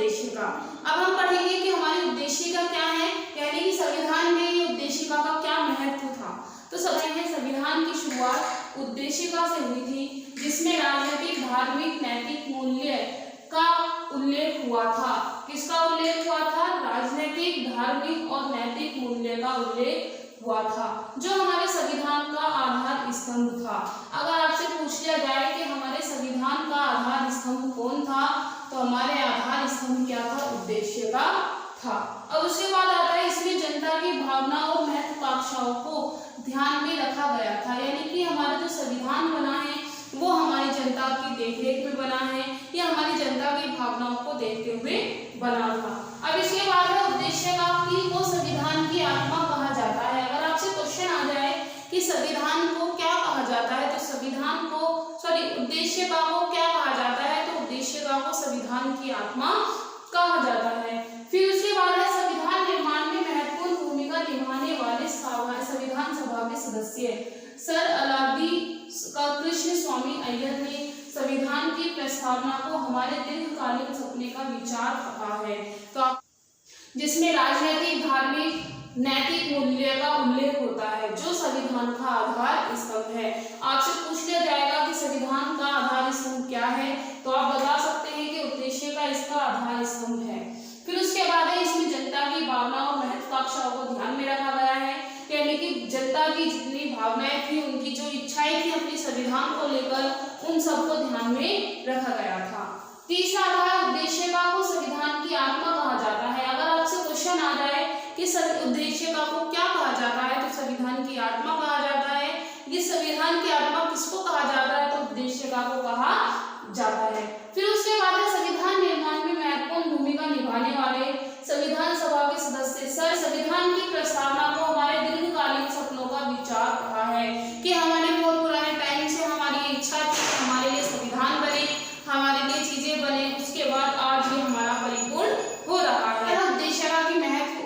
उद्देशिका। अब हम पढ़ेंगे कि हमारी उद्देशिका क्या है, यानी कि संविधान में ये उद्देशिका का क्या महत्व था। तो सबसे संविधान की शुरुआत उद्देशिका से हुई थी, जिसमें राजनीतिक, धार्मिक, नैतिक मूल्य का उल्लेख हुआ था। किसका उल्लेख हुआ था? राजनीतिक, धार्मिक और नैतिक मूल्य का उल्लेख हुआ था, जो हमारे संविधान का आधार स्तंभ था। अगर आपसे पूछ लिया जाए कि हमारे संविधान का आधार स्तंभ कौन था, तो हमारे आधार स्तंभ क्या था? उद्देशिका था। अब उसके बाद आता है इसमें जनता की भावना और महत्वाकांक्षाओं को ध्यान में रखा गया था, यानी कि हमारा जो संविधान बना है वो हमारी जनता की देखरेख में बना है, या हमारी जनता की भावनाओं को देखते हुए बना था। अब इसके बाद है उद्देशिका की को संविधान की आत्मा कहा जाता है। अगर आपसे क्वेश्चन आ जाए कि संविधान को क्या कहा जाता है, तो संविधान को उद्देशिका को क्या कहा जाता है, तो उद्देशिका को संविधान की आत्मा कहा जाता है। फिर उसके बाद है संविधान निर्माण में महत्वपूर्ण भूमिका निभाने वाले संविधान सभा के सदस्य। सर अलादी कृष्ण स्वामी अय्यर ने संविधान की प्रस्तावना को हमारे दीर्घकालीन सपने का विचार कहा है, तो जिसमें राजनीतिक, धार्मिक, नैतिक मूल्य का उल्लेख होता है, जो संविधान का आधार स्तंभ है। आपसे पूछ लिया जाएगा कि संविधान का आधार स्तंभ क्या है, तो आप बता सकते हैं कि उद्देशिका इसका आधार स्तंभ है। फिर उसके बाद है इसमें जनता की भावना और महत्वाकांक्षाओं को ध्यान में रखा गया है, यानी कि जनता की जितनी भावनाएं थी, उनकी जो इच्छाएं थी अपने संविधान को लेकर, उन सबको ध्यान में रखा गया था। तीसरा आधार उद्देशिका को संविधान की आत्मा कहा जाता है। अगर आपसे क्वेश्चन आ जाए कि उद्देशिका को क्या कहा जाता है, तो संविधान की आत्मा कहा जाता है। ये संविधान की आत्मा किसको कहा जाता है, तो उद्देशिका को कहा जाता है। फिर उसके बाद है संविधान निर्माण में महत्वपूर्ण भूमिका निभाने वाले संविधान सभा के सदस्य। सर संविधान की प्रस्तावना को हमारे दीर्घकालीन सपनों का विचार कहा है, कि हमारे बहुत पुराने टाइम से हमारी इच्छा थी कि हमारे लिए संविधान बने, हमारे लिए चीजें बने, उसके बाद आज ये हमारा परिपूर्ण हो रहा है।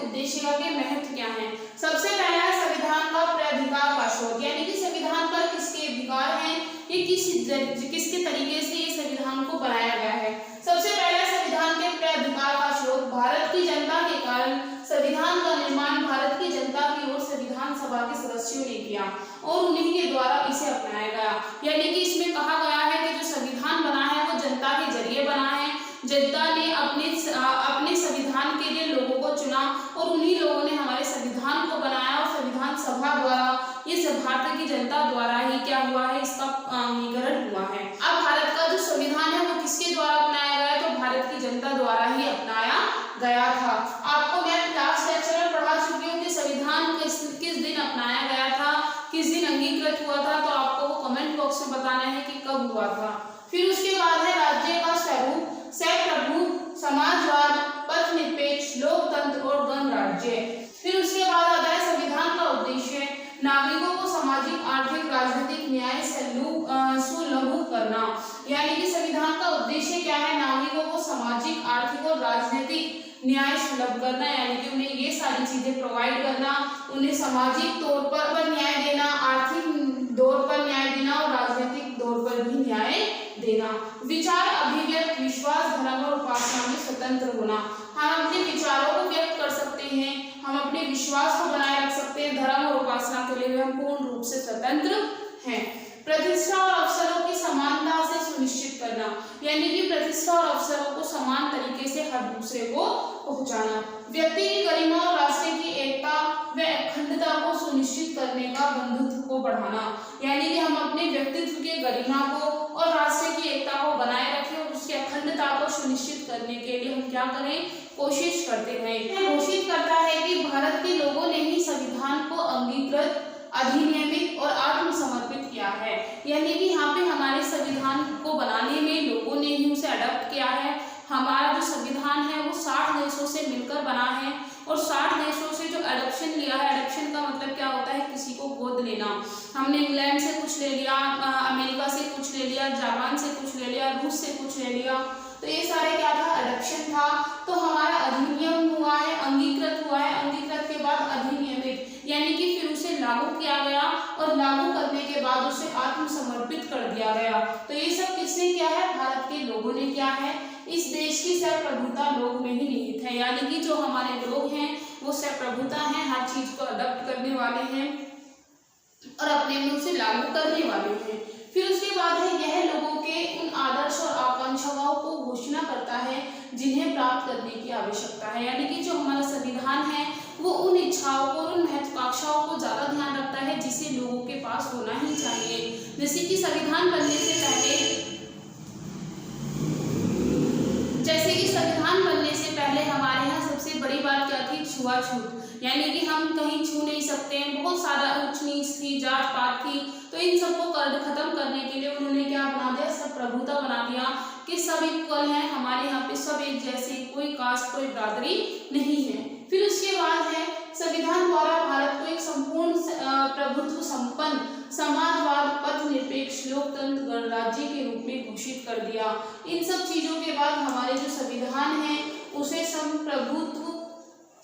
उद्देशिका के महत्व क्या है? सबसे पहला है संविधान का प्राधिकार का स्रोत, यानी कि संविधान पर किसके अधिकार हैं, ये किसके तरीके से ये संविधान को बनाया गया है। सबसे पहले संविधान के प्राधिकार का स्रोत भारत की जनता के कारण संविधान का निर्माण भारत की जनता की ओर संविधान सभा के सदस्यों ने किया और उन्हीं के द्वारा इसे अपनाया गया। यानी कि इसमें कहा गया है कि जो संविधान बना है वो जनता के जरिए बना है। जनता ने अपने संविधान के लिए लोगों को चुना और उन्हीं लोगों ने हमारे संविधान को बनाया, और संविधान सभा द्वारा, ये भारत की जनता द्वारा ही क्या हुआ है, इसका अंगीकरण हुआ है। अब भारत का जो संविधान है वो किसके द्वारा अपनाया गया है, तो भारत की जनता द्वारा ही अपनाया गया था। आपको मैं क्लास लेक्चर में पढ़ा चुकी हूँ कि संविधान किस दिन अपनाया गया था, किस दिन अंगीकृत हुआ था, तो आपको वो कमेंट बॉक्स में बताना है कि कब हुआ था। फिर उसके बाद है राज्य का स्वरूप, प्रभु, समाजवाद, पथनिरपेक्ष, लोकतंत्र और गणराज्य। फिर उसके बाद आता है संविधान का उद्देश्य, नागरिकों को सामाजिक, आर्थिक, राजनीतिक न्याय सुलभ करना। यानी कि संविधान का उद्देश्य क्या है? नागरिकों को सामाजिक, आर्थिक और राजनीतिक न्याय सुलभ करना, यानी कि उन्हें ये सारी चीजें प्रोवाइड करना, उन्हें सामाजिक तौर पर न्याय देना, आर्थिक तौर पर न्याय देना और राजनीतिक तौर पर भी न्याय देना। विचार अभिव्यक्त, विश्वास, धर्म और उपासना में स्वतंत्र होना। हम अपने विचारों को व्यक्त कर सकते हैं, हम अपने विश्वास को बनाए रख सकते हैं, धर्म और उपासना के लिए हम पूर्ण रूप से स्वतंत्र हैं। प्रतिष्ठा और अवसरों की समानता से सुनिश्चित करना, यानी कि प्रतिष्ठा और अवसरों को समान तरीके से हर दूसरे को पहुंचाना। व्यक्ति की गरिमा और राष्ट्र की एकता व अखंडता को सुनिश्चित करने का बंधुत्व को बढ़ाना, यानी कि हम अपने व्यक्तित्व के गरिमा को और राष्ट्र की एकता को बनाए रखें और उसकी अखंडता को सुनिश्चित करने के लिए हम क्या करें, कोशिश करते रहें। घोषित करता है कि भारत के लोगों ने ही संविधान को अंगीकृत, अधिनियमित और आत्मसमर्पित किया है, यानी कि यहाँ पे हमारे संविधान को बनाने में लोगों ने ही उसे अडॉप्ट किया है। हमारा जो संविधान है वो 60 देशों से मिलकर बना है और 60 देशों से जो एडॉप्शन लिया है, एडॉप्शन का मतलब क्या होता है, किसी को गोद लेना। हमने इंग्लैंड से कुछ ले लिया, अमेरिका से कुछ ले लिया, जापान से कुछ ले लिया, रूस से कुछ ले लिया, तो ये सारे क्या था, एडॉप्शन था। तो हमारा अधिनियम हुआ है, अंगीकृत हुआ है, अंगीकृत के बाद अधिनियमित, यानी कि फिर उसे लागू किया गया और लागू करने के बाद उसे आत्मसमर्पित कर दिया गया। तो ये सब किसने किया है, भारत के लोगों ने किया है। इस देश की सर्वप्रभुता लोग में ही निहित है, यानी कि जो हमारे लोग हैं वो सर्वप्रभुता हैं, हर चीज को अडॉप्ट करने वाले हैं और अपने में उसे लागू करने वाले हैं। फिर उसके बाद है यह लोगों के उन आदर्श और आकांक्षाओं को घोषणा करता है जिन्हें प्राप्त करने की आवश्यकता है, यानी कि जो हमारा संविधान है वो उन इच्छाओं को, उन महत्वाकांक्षाओं को ज्यादा ध्यान रखता है जिसे लोगों के पास होना ही चाहिए। जैसे कि संविधान बनने से पहले हमारे यहाँ सबसे बड़ी बात क्या थी, छुआछूत, यानी कि हम कहीं छू नहीं सकते हैं, बहुत सारा ऊंच नीच थी, जात पात थी, तो इन सबको खत्म करने के लिए उन्होंने क्या बना दिया, सब प्रभुता बना दिया कि सब इक्वल हैं, हमारे यहाँ पे सब एक जैसे, कोई कास्ट कोई बिरादरी नहीं है। फिर उसके बाद है संविधान द्वारा भारत को एक संपूर्ण प्रभुत्व संपन्न समाजवाद, पथ निरपेक्ष, लोकतंत्र, गणराज्य के रूप में घोषित कर दिया। इन सब चीजों के बाद हमारे जो संविधान है उसे संप्रभुत्व,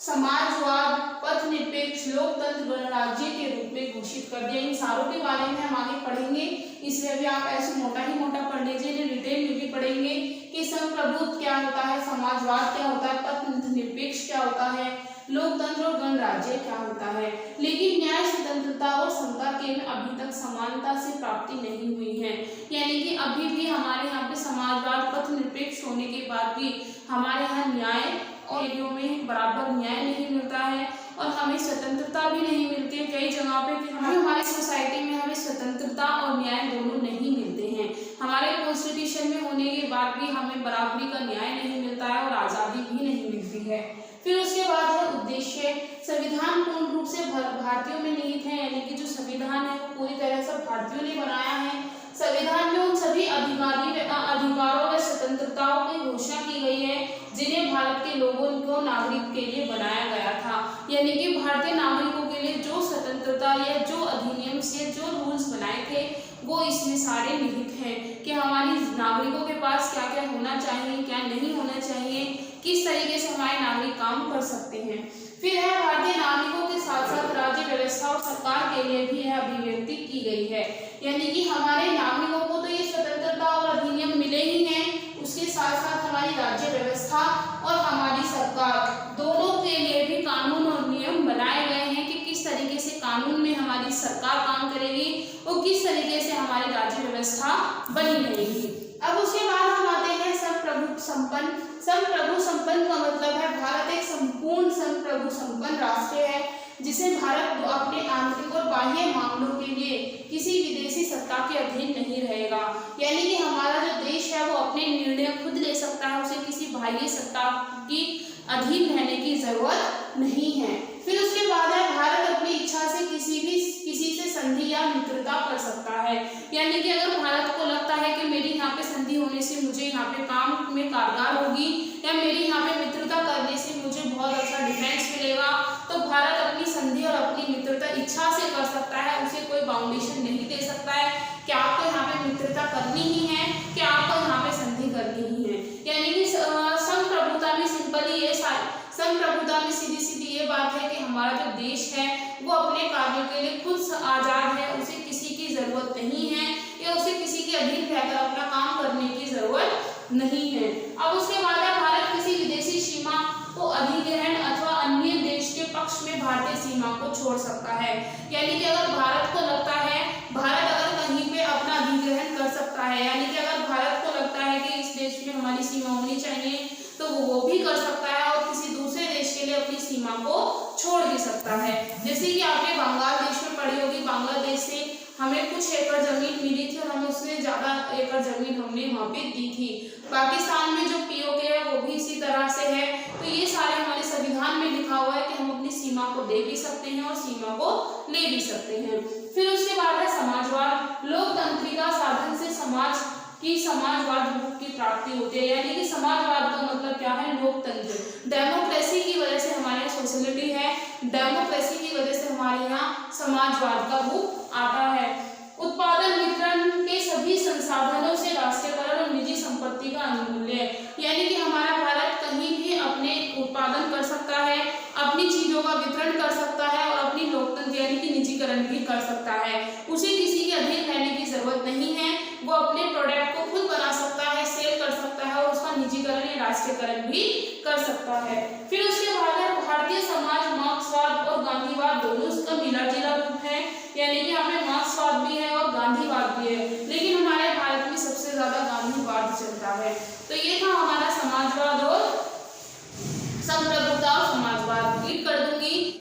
समाजवाद, पथ निरपेक्ष, लोकतंत्र, गणराज्य के रूप में घोषित कर दिया। इन सारों के बारे में हम आगे पढ़ेंगे, इसलिए अभी आप ऐसे मोटा ही मोटा पढ़ लीजिए, डिटेल में भी पढ़ेंगे कि संप्रभुत्व क्या होता है, समाजवाद क्या होता है, पथ निरपेक्ष क्या होता है, लोकतंत्र और गणराज्य क्या होता है। लेकिन न्याय, स्वतंत्रता और समता के में अभी तक समानता से प्राप्ति नहीं हुई है, यानी कि अभी भी हमारे यहाँ पे समाजवाद, पथ निरपेक्ष होने के बाद भी हमारे यहाँ न्याय और एरियो में बराबर न्याय नहीं मिलता है और हमें स्वतंत्रता भी नहीं मिलती है। कई जगह पे हमारी सोसाइटी में हमें स्वतंत्रता और न्याय दोनों नहीं मिलते हैं। हमारे कॉन्स्टिट्यूशन में होने के बाद भी हमें बराबरी का न्याय नहीं मिलता है और आज़ादी भी नहीं मिलती है। फिर उसके बाद है उद्देश्य। संविधान पूर्ण रूप से भारतीयों में निहित है, यानी कि जो संविधान है वो पूरी तरह से भारतीयों ने बनाया है। संविधान में उन सभी अधिकारों व स्वतंत्रताओं की घोषणा की गई है जिन्हें भारत के लोगों को नागरिक के लिए बनाया गया था, यानी कि भारतीय नागरिकों के लिए जो स्वतंत्रता या जो अधिनियम से जो रूल्स बनाए थे वो इसमें सारे निहित हैं कि हमारी नागरिकों के पास क्या क्या होना चाहिए, क्या नहीं होना चाहिए, किस तरीके से हमारे नागरिक काम कर सकते हैं। फिर है भारतीय नागरिकों के साथ साथ राज्य व्यवस्था और सरकार के लिए भी यह अभिव्यक्ति की गई है, यानी कि हमारे नागरिकों को तो ये स्वतंत्रता और अधिनियम मिले ही हैं, उसके साथ साथ हमारी राज्य व्यवस्था और हमारी सरकार दोनों के लिए भी कानून और नियम बनाए गए हैं कि किस तरीके से कानून में हमारी सरकार काम करेगी और किस तरीके से हमारी राज्य व्यवस्था बनी रहेगी। अब उसके बाद हम आते हैं संप्रभु संपन्न। संप्रभु संपन्न का मतलब है भारत एक संपूर्ण संप्रभु संपन्न राष्ट्र है जिसे भारत अपने आंतरिक और बाह्य मामलों के लिए किसी विदेशी सत्ता के अधीन नहीं रहेगा, यानी कि हमारा जो देश है वो अपने निर्णय खुद ले सकता है, उसे किसी बाह्य सत्ता की अधीन रहने की जरूरत नहीं है। फिर उसके बाद है भारत अपनी इच्छा से किसी से संधि या मित्रता कर सकता है, यानी कि अगर भारत को लगता है कि मेरी यहाँ पे संधि होने से मुझे यहाँ पे काम में कारगर होगी या मेरी यहाँ पे मित्रता करने से मुझे बहुत अच्छा डिफेंस मिलेगा, तो भारत अपनी संधि और अपनी मित्रता इच्छा से कर सकता है, उसे कोई बाउंडेशन नहीं दे सकता है कि आपको यहाँ पे मित्रता करनी ही है कि आपको यहाँ पे संधि करनी ही है। यानी कि संप्रभुता में सिंपली ये संप्रभुता में सीधी सीधी ये बात है कि हमारा जो देश है वो अपने कार्यों के लिए खुद आजाद है, उसे किसी की जरूरत नहीं है या उसे किसी के अधीन रहकर अपना काम करने की जरूरत नहीं है। अब उसके बाद भारत किसी विदेशी सीमा को अधिग्रहण अथवा अन्य देश के पक्ष में भारतीय सीमा को छोड़ सकता है, यानी कि अगर भारत को लगता है, भारत अगर कहीं पे अपना अधिग्रहण कर सकता है, यानी कि अगर भारत को लगता है कि इस देश में हमारी सीमा होनी चाहिए तो वो भी कर सकता है और किसी दूसरे देश के लिए अपनी सीमा को छोड़ भी सकता है। जैसे कि आपने बांग्लादेश में पढ़ी होगी, बांग्लादेश से हमें कुछ एकड़ जमीन मिली थी और हमें उससे ज्यादा एकड़ जमीन हमने वहाँ पे दी थी। पाकिस्तान में जो पीओके है वो भी इसी तरह से है। तो ये सारे हमारे संविधान में लिखा हुआ है कि हम अपनी सीमा को दे भी सकते हैं और सीमा को ले भी सकते हैं। फिर उसके बाद है समाजवाद। लोकतंत्र का साधन से समाजवाद की प्राप्ति होती है, यानी कि समाजवाद का मतलब क्या है, लोकतंत्र। डेमोक्रेसी की वजह से हमारे यहाँ सोशलिटी है, डेमोक्रेसी की वजह से हमारे यहाँ समाजवाद का रूप आता है। उत्पादन वितरण के सभी संसाधनों से राष्ट्रीयकरण और निजी संपत्ति का अनुमूल्य, यानी कि हमारा भारत कहीं भी अपने उत्पादन कर सकता है, अपनी चीजों का वितरण कर सकता है और अपनी लोकतंत्र यानी कि निजीकरण भी कर सकता है। उसे किसी के अधीन रहने की जरूरत नहीं है, वो अपने प्रोडक्ट को खुद बना सकता है, सेल कर सकता है और उसका निजीकरण राष्ट्रीयकरण भी कर सकता है। फिर उसके बाद है भारतीय समाज मार्क्सवाद और गांधीवाद दोनों का मिला जुला रूप है, यानी कि हमें मार्क्सवाद भी है और गांधीवाद भी है, लेकिन हमारे भारत में सबसे ज्यादा गांधीवाद चलता है। तो ये था हमारा समाजवाद और संप्रभुता